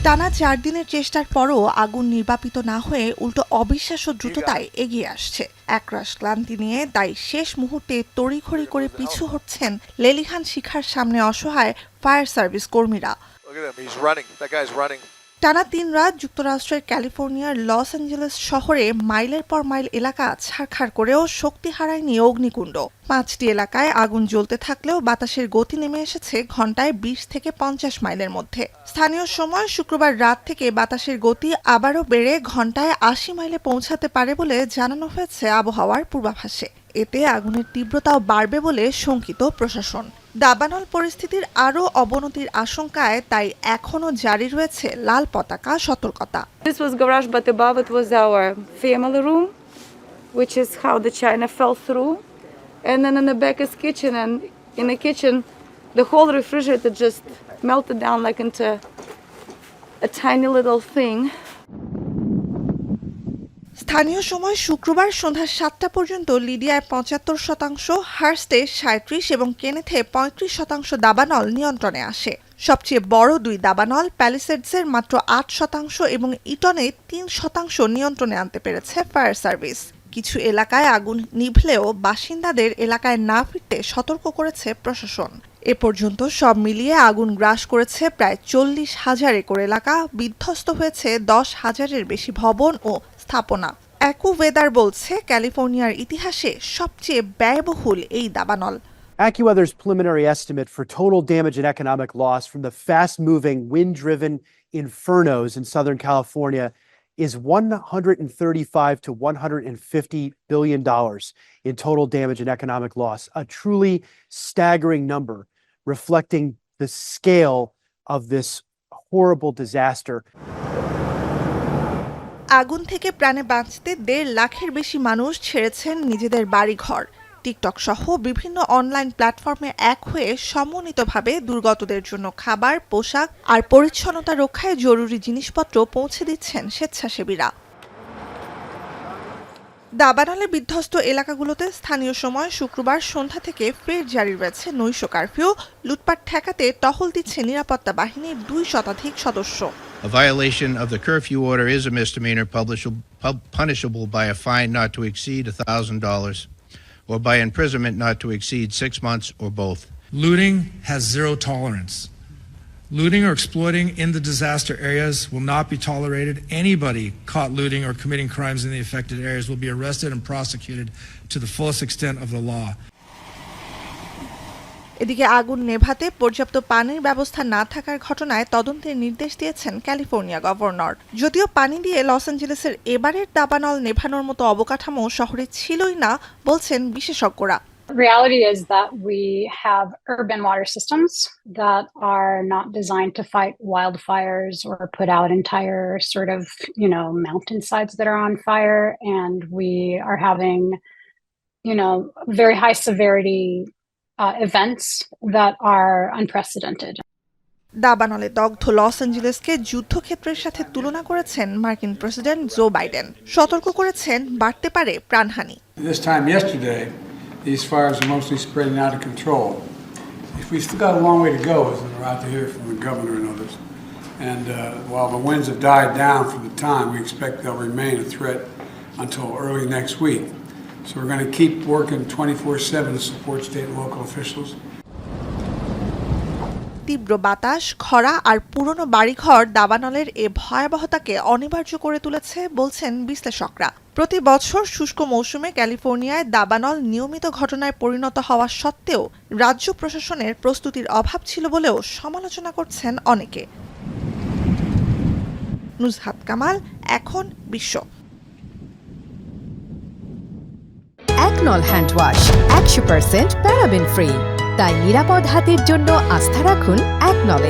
টানা 4 দিনের চেষ্টার পরও আগুন নির্বাপিত না হয়ে উল্টো অবিশ্বাস্য দ্রুততায় এগিয়ে আসছে। একরাশ ক্লান্তি নিয়ে তাই শেষ মুহূর্তে তড়িঘড়ি করে পিছু হটছেন লেলিহান শিখার সামনে অসহায় ফায়ার সার্ভিস কর্মীরা। টানা 3 রাত যুক্তরাষ্ট্রের ক্যালিফোর্নিয়ার লস অ্যাঞ্জেলেস শহরে মাইলের পর মাইল এলাকা ছারখার করেও শক্তি হারায়নি অগ্নিকুণ্ড। 5টি এলাকায় আগুন জ্বলতে থাকলেও বাতাসের গতি নেমে এসেছে ঘন্টায় 20 থেকে 50 মাইলের মধ্যে। স্থানীয় সময় শুক্রবার রাত থেকে বাতাসের গতি আবারও বেড়ে ঘন্টায় 80 মাইলে পৌঁছাতে পারে বলে জানানো হয়েছে আবহাওয়ার পূর্বাভাসে। এতে আগুনের তীব্রতাও বাড়বে বলে শঙ্কিত প্রশাসন। দাবানল পরিস্থিতির আরও অবনতির আশঙ্কায় তাই এখনও জারি রয়েছে লাল পতাকা সতর্কতা। This was garage, but above it was our family room, which is how the china fell through. And then in the back is kitchen, and in the kitchen, the whole refrigerator just melted down like into a tiny little thing. স্থানীয় সময় শুক্রবার সন্ধ্যা 7টা পর্যন্ত লিডিয়ায় 75%, হার্স্টে 37% এবং কেনেথে 35% দাবানল নিয়ন্ত্রণে আসে। সবচেয়ে বড় 2 দাবানল প্যালিসেডসের মাত্র 8% এবং ইটনে 3% নিয়ন্ত্রণে আনতে পেরেছে ফায়ার সার্ভিস। কিছু এলাকায় আগুন নিভলেও বাসিন্দাদের এলাকায় না ফিরতে সতর্ক করেছে প্রশাসন। এ পর্যন্ত সব মিলিয়ে আগুন গ্রাস করেছে প্রায় 40,000 একর এলাকা, বিধ্বস্ত হয়েছে 10,000-এর বেশি ভবন ও স্থাপনা। অ্যাকুওয়েদার বলছে ক্যালিফোর্নিয়ার ইতিহাসে সবচেয়ে ব্যয়বহুল এই দাবানল। AccuWeather's preliminary estimate for total damage and economic loss from the fast-moving, wind-driven infernos in Southern California is $135 to $150 billion in total damage and economic loss, a truly staggering number reflecting the scale of this horrible disaster. আগুন থেকে প্রাণে বাঁচতে 1.5 লাখের বেশি মানুষ ছেড়েছেন নিজেদের বাড়িঘর। টিকটক সহ বিভিন্ন অনলাইন প্ল্যাটফর্মে এক হয়ে সমন্বিতভাবে দুর্গতদের জন্য খাবার, পোশাক আর পরিচ্ছন্নতা রক্ষায় জরুরি জিনিসপত্র পৌঁছে দিচ্ছেন স্বেচ্ছাসেবীরা। দাবানলে বিধ্বস্ত এলাকাগুলোতে স্থানীয় সময় শুক্রবার সন্ধ্যা থেকে ফের জারি রয়েছে নৈশ কারফিউ। লুটপাট ঠেকাতে টহল দিচ্ছে নিরাপত্তা বাহিনীর 2 শতাধিক সদস্য। A violation of the curfew order is a misdemeanor punishable by a fine not to exceed $1,000 or by imprisonment not to exceed 6 months or both. Looting has zero tolerance. Looting or exploiting in the disaster areas will not be tolerated. Anybody caught looting or committing crimes in the affected areas will be arrested and prosecuted to the fullest extent of the law. এদিকে আগুন নেভাতে পর্যাপ্ত পানির ব্যবস্থা না থাকার ঘটনায় তদন্তের নির্দেশ দিয়েছেন ক্যালিফোর্নিয়া গভর্নর। যদিও পানি দিয়ে লস অ্যাঞ্জেলেসের এবারের দাবানল নেভানোর মতো অবকাঠামো শহরে ছিলই না বলছেন বিশেষজ্ঞরা। Reality is that we have urban water systems that are not designed to fight wildfires or put out entire sort of, mountainsides that are on fire. And we are having, very high severity events that are unprecedented. দাবানলে দগ্ধ loss অ্যাঞ্জেলেসকে যুদ্ধক্ষেত্রের সাথে তুলনা করেছেন মার্কিন president Joe Biden. সতর্ক করেছেন বাড়তে পারে প্রাণহানি। This time yesterday, these fires are mostly spreading out of control. We've still got a long way to go, as we're out to hear from the governor and others. And while the winds have died down for the time, we expect they'll remain a threat until early next week. So we're going to keep working 24/7 to support state and local officials. তীব্র বাতাস, খরা আর পুরনো বাড়িঘর দাবানলের এ ভয়াবহতাকে অনিবার্য করে তুলেছে বলছেন বিশ্লেষকরা। প্রতি বছর শুষ্ক মৌসুমে ক্যালিফোর্নিয়ায় দাবানল নিয়মিত ঘটনায় পরিণত হওয়া সত্ত্বেও রাজ্য প্রশাসনের প্রস্তুতির অভাব ছিল বলেও সমালোচনা করছেন অনেকে। নুজহাত কামাল, এখন বিশ্ব। একনল হ্যান্ড ওয়াশ 100% প্যারাবেন ফ্রি, তাই নিরাপদ হাতের জন্য আস্থা রাখুন একনলে।